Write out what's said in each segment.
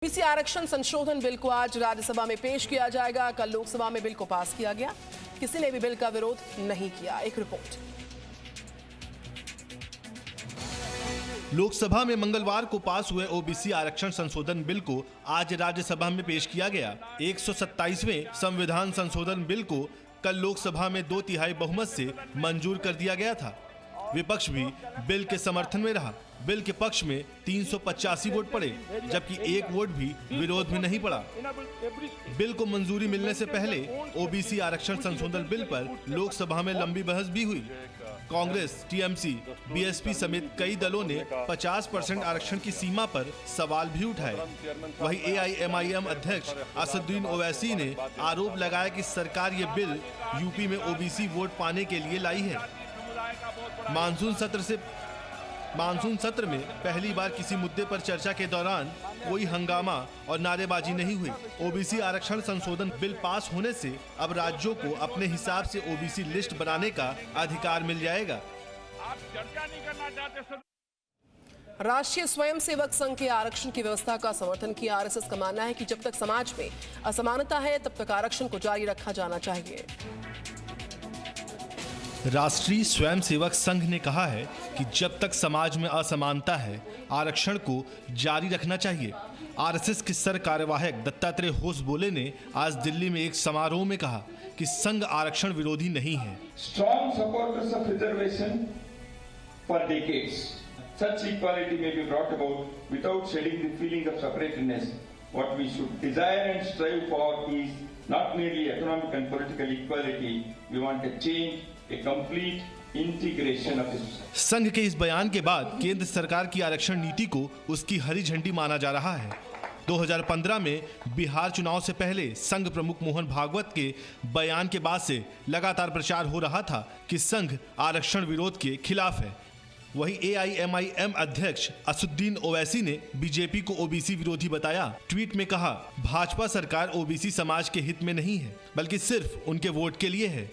OBC आरक्षण संशोधन bill को आज राज्यसभा में पेश किया जाएगा। कल लोकसभा में बिल को पास किया गया, किसी ने भी बिल का विरोध नहीं किया। एक रिपोर्ट। लोकसभा में मंगलवार को पास हुए ओबीसी आरक्षण संशोधन बिल को आज राज्यसभा में पेश किया गया। 127वें संविधान संशोधन बिल को कल लोकसभा में 2/3 बहुमत से मंजूर कर दिया गया था। विपक्ष भी बिल के समर्थन में रहा। बिल के पक्ष में 385 वोट पड़े, जबकि एक वोट भी विरोध में नहीं पड़ा। बिल को मंजूरी मिलने से पहले ओबीसी आरक्षण संशोधन बिल पर लोकसभा में लंबी बहस भी हुई। कांग्रेस, टीएमसी, बीएसपी समेत कई दलों ने 50% आरक्षण की सीमा पर सवाल भी उठाए। वहीं एआईएमआईएम अध्यक्ष असदुद्दीन ओवैसी ने आरोप लगाया कि सरकार ये बिल यूपी में ओबीसी वोट पाने के लिए लाई है। मानसून सत्र में पहली बार किसी मुद्दे पर चर्चा के दौरान कोई हंगामा और नारेबाजी नहीं हुई। ओबीसी आरक्षण संशोधन बिल पास होने से अब राज्यों को अपने हिसाब से ओबीसी लिस्ट बनाने का अधिकार मिल जाएगा। आप चर्चा नहीं करना चाहते। राष्ट्रीय स्वयंसेवक संघ के आरक्षण की व्यवस्था का समर्थन किया। आरएसएस का मानना है कि जब तक समाज में असमानता है तब तक आरक्षण को जारी रखा जाना चाहिए। राष्ट्रीय स्वयंसेवक संघ ने कहा है कि जब तक समाज में असमानता है आरक्षण को जारी रखना चाहिए। आरएसएस के सर कार्यवाहक दत्तात्रेय होसबोले ने आज दिल्ली में एक समारोह में कहा कि संघ आरक्षण विरोधी नहीं है। Strong supporters of reservation for decades. Such equality may be brought about without shedding the feeling of separatedness. What we should desire and strive for is not merely economic and political equality. We want a change, a complete integration of the society. संघ के इस बयान के बाद केंद्र सरकार की आरक्षण नीति को उसकी हरी झंडी माना जा रहा है। 2015 में बिहार चुनाव से पहले संघ प्रमुख मोहन भागवत के बयान के बाद से लगातार प्रचार हो रहा था कि संघ आरक्षण विरोध के खिलाफ है। वहीं एआईएमआईएम अध्यक्ष असदुद्दीन ओवैसी ने बीजेपी को ओबीसी विरोधी बताया। ट्वीट में कहा, भाजपा सरकार ओबीसी समाज के हित में नहीं है, बल्कि सिर्फ उनके वोट के लिए है।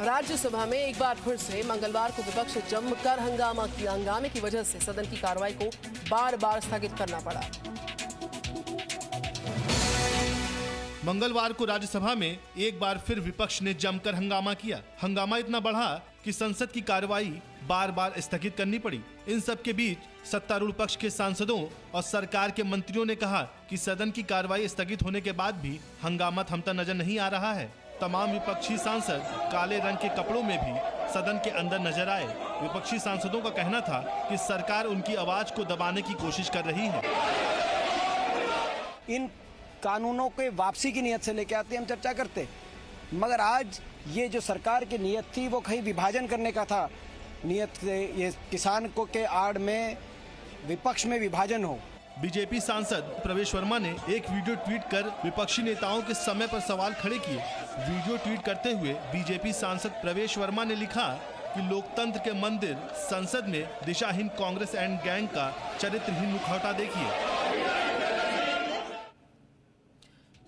राज्यसभा में एक बार फिर से मंगलवार को विपक्ष ने जमकर हंगामा किया। हंगामे की वजह से सदन की कार्रवाई को बार बार स्थगित करना पड़ा। मंगलवार को राज्यसभा में एक बार फिर विपक्ष ने जमकर हंगामा किया। हंगामा इतना बढ़ा कि संसद की कार्रवाई बार बार स्थगित करनी पड़ी। इन सब के बीच सत्तारूढ़ पक्ष के सांसदों और सरकार के मंत्रियों ने कहा कि सदन की कार्रवाई स्थगित होने के बाद भी हंगामा थमता नजर नहीं आ रहा है। तमाम विपक्षी सांसद काले रंग के कपड़ों में भी सदन के अंदर नजर आए। विपक्षी सांसदों का कहना था कि सरकार उनकी आवाज को दबाने की कोशिश कर रही है। इन कानूनों के वापसी की नियत से लेके आते हम चर्चा करते, मगर आज ये जो सरकार की नियत थी वो कहीं विभाजन करने का था। नियत से ये किसान को के आड़ में विपक्ष में विभाजन हो। बीजेपी सांसद प्रवेश वर्मा ने एक वीडियो ट्वीट कर विपक्षी नेताओं के समय पर सवाल खड़े किए। वीडियो ट्वीट करते हुए बीजेपी सांसद प्रवेश वर्मा ने लिखा कि लोकतंत्र के मंदिर संसद में दिशाहीन कांग्रेस एंड गैंग का चरित्रहीन मुखौटा देखिए।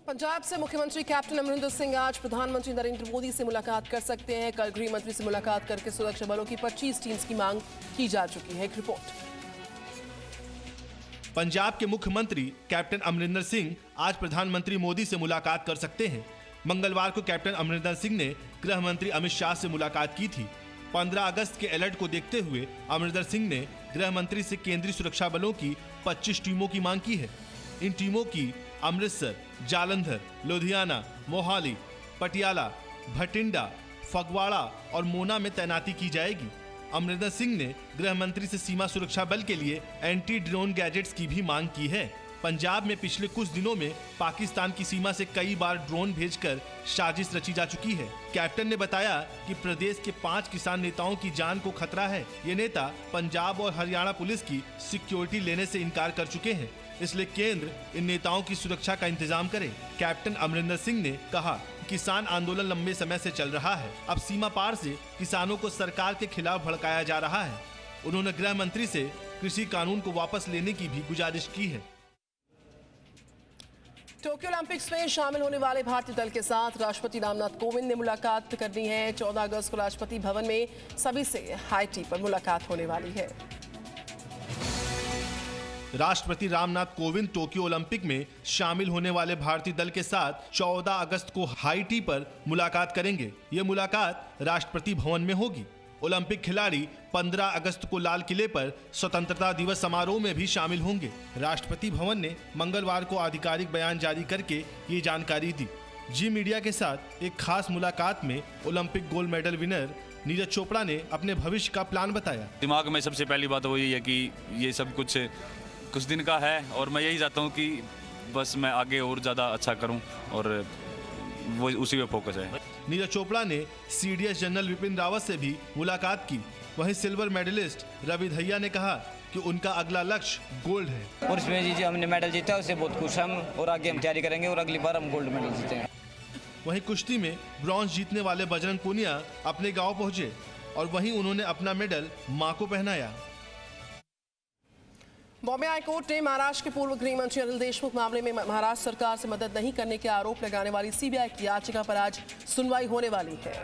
पंजाब से मुख्यमंत्री कैप्टन अमरिंदर सिंह आज प्रधानमंत्री नरेंद्र मोदी से मुलाकात कर सकते हैं। कल गृह मंत्री से मुलाकात करके सुरक्षा बलों की 25 टीम्स की मांग की जा चुकी है। एक रिपोर्ट। पंजाब के मुख्यमंत्री कैप्टन अमरिंदर सिंह आज प्रधानमंत्री मोदी से मुलाकात कर सकते हैं। मंगलवार को कैप्टन अमरिंदर सिंह ने गृह मंत्री अमित शाह से मुलाकात की थी। 15 अगस्त के अलर्ट को देखते हुए अमरिंदर सिंह ने गृह मंत्री से केंद्रीय सुरक्षा बलों की 25 टीमों की मांग की है। इन टीमों की अमृतसर, जालंधर, लुधियाना, मोहाली, पटियाला, भटिंडा, फगवाड़ा और मोना में तैनाती की जाएगी। अमरिंदर सिंह ने गृह मंत्री से सीमा सुरक्षा बल के लिए एंटी ड्रोन गैजेट्स की भी मांग की है। पंजाब में पिछले कुछ दिनों में पाकिस्तान की सीमा से कई बार ड्रोन भेजकर साजिश रची जा चुकी है। कैप्टन ने बताया कि प्रदेश के 5 किसान नेताओं की जान को खतरा है। ये नेता पंजाब और हरियाणा पुलिस की सिक्योरिटी लेने से इनकार कर चुके हैं, इसलिए केंद्र इन नेताओं की सुरक्षा का इंतजाम करे। कैप्टन अमरिंदर सिंह ने कहा, किसान आंदोलन लंबे समय से चल रहा है। अब सीमा पार से किसानों को सरकार के खिलाफ भड़काया जा रहा है। उन्होंने गृह मंत्री से कृषि कानून को वापस लेने की भी गुजारिश की है। टोक्यो ओलंपिक्स में शामिल होने वाले भारतीय दल के साथ राष्ट्रपति रामनाथ कोविंद ने मुलाकात करनी है। 14 अगस्त को राष्ट्रपति भवन में सभी से हाई टी पर मुलाकात होने वाली है। राष्ट्रपति रामनाथ कोविंद टोक्यो ओलंपिक में शामिल होने वाले भारतीय दल के साथ 14 अगस्त को हाईटी पर मुलाकात करेंगे। ये मुलाकात राष्ट्रपति भवन में होगी। ओलंपिक खिलाड़ी 15 अगस्त को लाल किले पर स्वतंत्रता दिवस समारोह में भी शामिल होंगे। राष्ट्रपति भवन ने मंगलवार को आधिकारिक बयान जारी करके ये जानकारी दी। जी मीडिया के साथ एक खास मुलाकात में Olympic gold medal winner Neeraj Chopra ने अपने भविष्य का प्लान बताया। दिमाग में सबसे पहली बात वही है कि ये सब कुछ दिन का है और मैं यही चाहता हूँ कि बस मैं आगे और ज़्यादा अच्छा करूँ और वो उसी पे फोकस है। नीरज चोपड़ा ने सीडीएस जनरल विपिन रावत से भी मुलाकात की। वहीं सिल्वर मेडलिस्ट रवि दहिया ने कहा कि उनका अगला लक्ष्य गोल्ड है और इसमें जो हमने मेडल जीता उससे बहुत खुश हम और आगे हम तैयारी करेंगे और अगली बार हम गोल्ड मेडल जीतेंगे। वहीं कुश्ती में ब्रॉन्ज जीतने वाले बजरंग पूनिया अपने गांव पहुंचे और वहीं उन्होंने अपना मेडल मां को पहनाया। बॉम्बे हाईकोर्ट ने महाराष्ट्र के पूर्व गृह मंत्री अनिल देशमुख मामले में महाराष्ट्र सरकार से मदद नहीं करने के आरोप लगाने वाली सीबीआई की याचिका पर आज सुनवाई होने वाली है।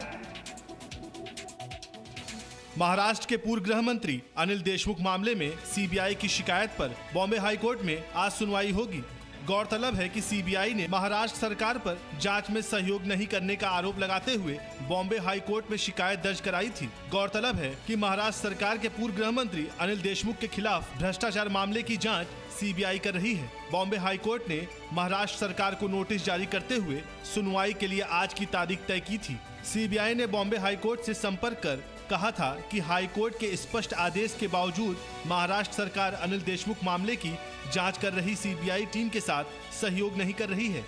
महाराष्ट्र के पूर्व गृह मंत्री अनिल देशमुख मामले में सीबीआई की शिकायत पर बॉम्बे हाईकोर्ट में आज सुनवाई होगी। गौरतलब है कि सीबीआई ने महाराष्ट्र सरकार पर जांच में सहयोग नहीं करने का आरोप लगाते हुए बॉम्बे हाईकोर्ट में शिकायत दर्ज कराई थी। गौरतलब है कि महाराष्ट्र सरकार के पूर्व गृह मंत्री अनिल देशमुख के खिलाफ भ्रष्टाचार मामले की जांच सीबीआई कर रही है। बॉम्बे हाईकोर्ट ने महाराष्ट्र सरकार को नोटिस जारी करते हुए सुनवाई के लिए आज की तारीख तय की थी। सीबीआई ने बॉम्बे हाईकोर्ट से संपर्क कर कहा था कि हाईकोर्ट के स्पष्ट आदेश के बावजूद महाराष्ट्र सरकार अनिल देशमुख मामले की जांच कर रही सीबीआई टीम के साथ सहयोग नहीं कर रही है।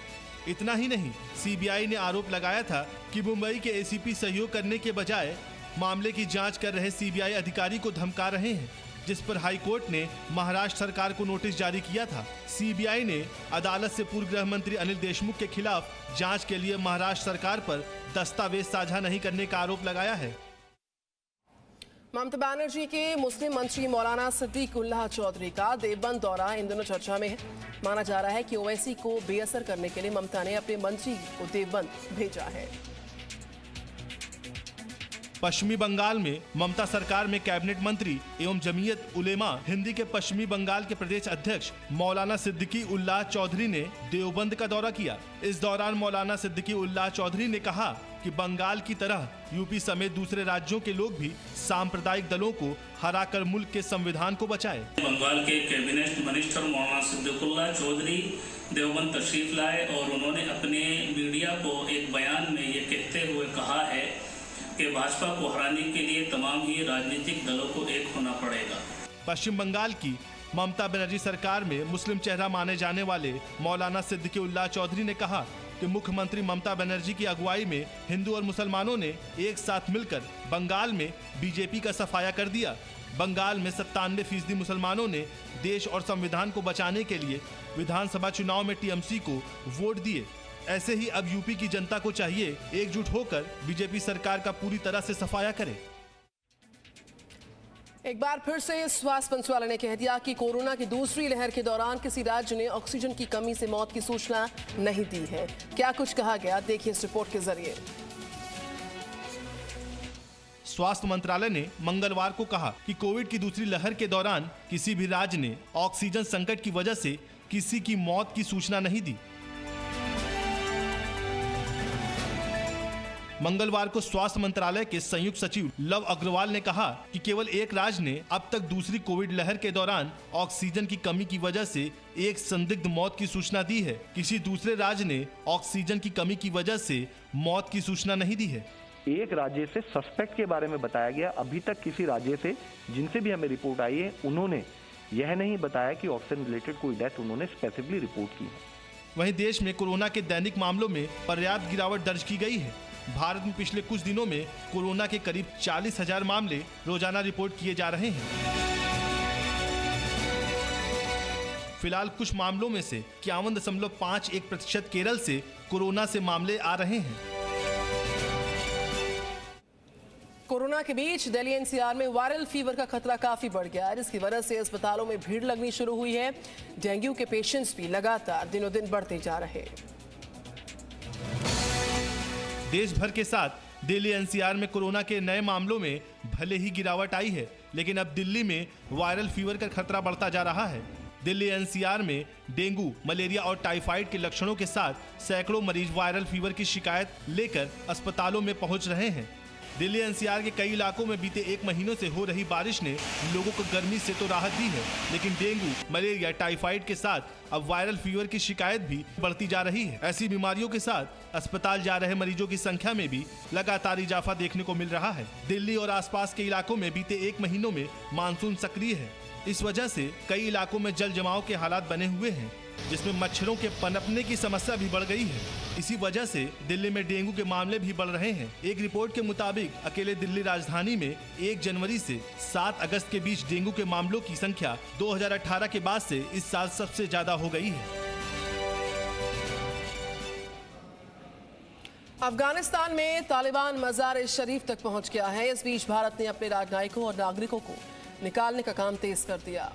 इतना ही नहीं, सीबीआई ने आरोप लगाया था कि मुंबई के एसीपी सहयोग करने के बजाय मामले की जांच कर रहे सीबीआई अधिकारी को धमका रहे हैं, जिस पर हाईकोर्ट ने महाराष्ट्र सरकार को नोटिस जारी किया था। सीबीआई ने अदालत से पूर्व गृह मंत्री अनिल देशमुख के खिलाफ जांच के लिए महाराष्ट्र सरकार पर दस्तावेज साझा नहीं करने का आरोप लगाया है। ममता बनर्जी के मुस्लिम मंत्री मौलाना सिद्दीक उल्लाह चौधरी का देवबंद दौरा इन दिनों चर्चा में है। माना जा रहा है कि ओवैसी को बेअसर करने के लिए ममता ने अपने मंत्री को देवबंद भेजा है। पश्चिमी बंगाल में ममता सरकार में कैबिनेट मंत्री एवं जमीयत उलेमा हिंदी के पश्चिमी बंगाल के प्रदेश अध्यक्ष मौलाना सिद्दीकी उल्लाह चौधरी ने देवबंद का दौरा किया। इस दौरान मौलाना सिद्दीकी उल्लाह चौधरी ने कहा कि बंगाल की तरह यूपी समेत दूसरे राज्यों के लोग भी सांप्रदायिक दलों को हराकर मुल्क के संविधान को बचाए। बंगाल के कैबिनेट मिनिस्टर मौलाना सिद्दीकुल्लाह चौधरी देवबंद तशरीफ लाए और उन्होंने अपने मीडिया को एक बयान में ये कहते हुए कहा है कि भाजपा को हराने के लिए तमाम ही राजनीतिक दलों को एक होना पड़ेगा। पश्चिम बंगाल की ममता बनर्जी सरकार में मुस्लिम चेहरा माने जाने वाले मौलाना सिद्दीकी उल्लाह चौधरी ने कहा कि मुख्यमंत्री ममता बनर्जी की अगुवाई में हिंदू और मुसलमानों ने एक साथ मिलकर बंगाल में बीजेपी का सफाया कर दिया। बंगाल में 97% मुसलमानों ने देश और संविधान को बचाने के लिए विधानसभा चुनाव में टीएमसी को वोट दिए। ऐसे ही अब यूपी की जनता को चाहिए एकजुट होकर बीजेपी सरकार का पूरी तरह से सफाया करे। एक बार फिर से स्वास्थ्य मंत्रालय ने कह दिया कि कोरोना की दूसरी लहर के दौरान किसी राज्य ने ऑक्सीजन की कमी से मौत की सूचना नहीं दी है। क्या कुछ कहा गया, देखिए इस रिपोर्ट के जरिए। स्वास्थ्य मंत्रालय ने मंगलवार को कहा कि कोविड की दूसरी लहर के दौरान किसी भी राज्य ने ऑक्सीजन संकट की वजह से किसी की मौत की सूचना नहीं दी। मंगलवार को स्वास्थ्य मंत्रालय के संयुक्त सचिव लव अग्रवाल ने कहा कि केवल एक राज्य ने अब तक दूसरी कोविड लहर के दौरान ऑक्सीजन की कमी की वजह से एक संदिग्ध मौत की सूचना दी है। किसी दूसरे राज्य ने ऑक्सीजन की कमी की वजह से मौत की सूचना नहीं दी है। एक राज्य से सस्पेक्ट के बारे में बताया गया। अभी तक किसी राज्य से जिनसे भी हमें रिपोर्ट आई है उन्होंने यह नहीं बताया कि ऑक्सीजन रिलेटेड कोई डेथ उन्होंने स्पेसिफिकली रिपोर्ट की है। वहीं देश में कोरोना के दैनिक मामलों में पर्याप्त गिरावट दर्ज की गई है। भारत में पिछले कुछ दिनों में कोरोना के करीब 40,000 मामले रोजाना रिपोर्ट किए जा रहे हैं। फिलहाल कुछ मामलों में से 51.51% केरल से कोरोना से मामले आ रहे हैं। कोरोना के बीच दिल्ली एनसीआर में वायरल फीवर का खतरा काफी बढ़ गया है, जिसकी वजह से अस्पतालों में भीड़ लगनी शुरू हुई है। डेंगू के पेशेंट्स भी लगातार दिनों दिन बढ़ते जा रहे हैं। देश भर के साथ दिल्ली एनसीआर में कोरोना के नए मामलों में भले ही गिरावट आई है, लेकिन अब दिल्ली में वायरल फीवर का खतरा बढ़ता जा रहा है। दिल्ली एनसीआर में डेंगू, मलेरिया और टाइफाइड के लक्षणों के साथ सैकड़ों मरीज वायरल फीवर की शिकायत लेकर अस्पतालों में पहुंच रहे हैं। दिल्ली एनसीआर के कई इलाकों में बीते 1 महीनों से हो रही बारिश ने लोगों को गर्मी से तो राहत दी है, लेकिन डेंगू, मलेरिया, टाइफाइड के साथ अब वायरल फीवर की शिकायत भी बढ़ती जा रही है। ऐसी बीमारियों के साथ अस्पताल जा रहे मरीजों की संख्या में भी लगातार इजाफा देखने को मिल रहा है। दिल्ली और आसपास के इलाकों में बीते 1 महीनों में मानसून सक्रिय है। इस वजह से कई इलाकों में जल जमाव के हालात बने हुए हैं, जिसमें मच्छरों के पनपने की समस्या भी बढ़ गई है। इसी वजह से दिल्ली में डेंगू के मामले भी बढ़ रहे हैं। एक रिपोर्ट के मुताबिक अकेले दिल्ली राजधानी में 1 जनवरी से 7 अगस्त के बीच डेंगू के मामलों की संख्या 2018 के बाद से इस साल सबसे ज्यादा हो गई है। अफगानिस्तान में तालिबान मज़ार शरीफ तक पहुंच गया है। इस बीच भारत ने अपने राजनयिकों और नागरिकों को निकालने का काम तेज कर दिया।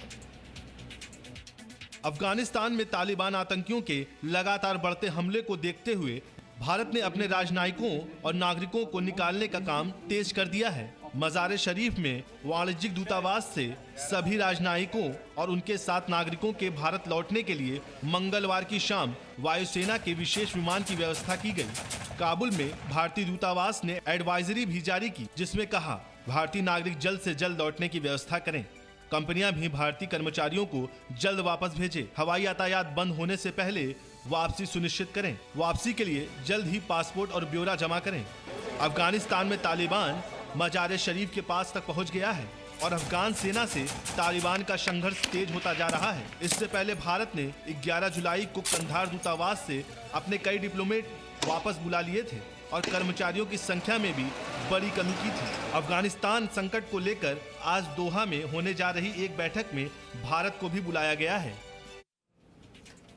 अफगानिस्तान में तालिबान आतंकियों के लगातार बढ़ते हमले को देखते हुए भारत ने अपने राजनयिकों और नागरिकों को निकालने का काम तेज कर दिया है। मज़ार शरीफ में वाणिज्यिक दूतावास से सभी राजनयिकों और उनके साथ नागरिकों के भारत लौटने के लिए मंगलवार की शाम वायुसेना के विशेष विमान की व्यवस्था की गई। काबुल में भारतीय दूतावास ने एडवाइजरी भी जारी की, जिसमें कहा भारतीय नागरिक जल्द से जल्द लौटने की व्यवस्था करें। कंपनियां भी भारतीय कर्मचारियों को जल्द वापस भेजें। हवाई यातायात बंद होने से पहले वापसी सुनिश्चित करें। वापसी के लिए जल्द ही पासपोर्ट और ब्यौरा जमा करें। अफगानिस्तान में तालिबान मज़ार शरीफ के पास तक पहुंच गया है और अफगान सेना से तालिबान का संघर्ष तेज होता जा रहा है। इससे पहले भारत ने 11 जुलाई को कंधार दूतावास से अपने कई डिप्लोमेट वापस बुला लिए थे और कर्मचारियों की संख्या में भी बड़ी कमी की थी। अफगानिस्तान संकट को लेकर आज दोहा में होने जा रही एक बैठक में भारत को भी बुलाया गया है।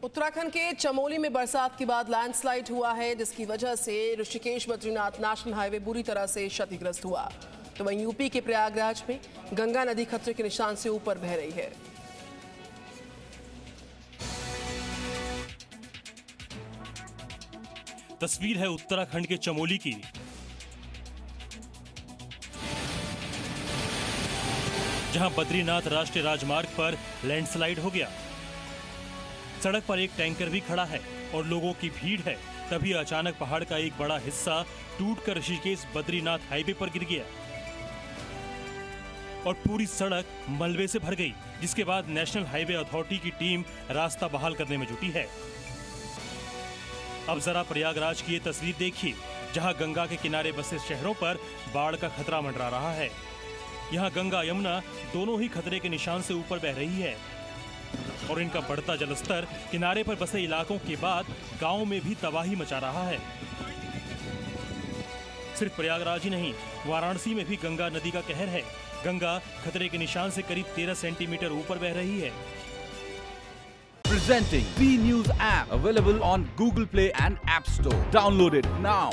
उत्तराखंड के चमोली में बरसात के बाद लैंडस्लाइड हुआ है, जिसकी वजह से ऋषिकेश बद्रीनाथ नेशनल हाईवे बुरी तरह से क्षतिग्रस्त हुआ। तो वहीं यूपी के प्रयागराज में गंगा नदी खतरे के निशान से ऊपर बह रही है। तस्वीर है उत्तराखंड के चमोली की, जहां बद्रीनाथ राष्ट्रीय राजमार्ग पर लैंडस्लाइड हो गया। सड़क पर एक टैंकर भी खड़ा है और लोगों की भीड़ है। तभी अचानक पहाड़ का एक बड़ा हिस्सा टूटकर ऋषिकेश बद्रीनाथ हाईवे पर गिर गया और पूरी सड़क मलबे से भर गई, जिसके बाद नेशनल हाईवे अथॉरिटी की टीम रास्ता बहाल करने में जुटी है। अब जरा प्रयागराज की ये तस्वीर देखिए, जहां गंगा के किनारे बसे शहरों पर बाढ़ का खतरा मंडरा रहा है। यहां गंगा यमुना दोनों ही खतरे के निशान से ऊपर बह रही है और इनका बढ़ता जलस्तर किनारे पर बसे इलाकों के बाद गांव में भी तबाही मचा रहा है। सिर्फ प्रयागराज ही नहीं, वाराणसी में भी गंगा नदी का कहर है। गंगा खतरे के निशान से करीब 13 सेंटीमीटर ऊपर बह रही है। Presenting B News app, available on Google Play and App Store. Download it now.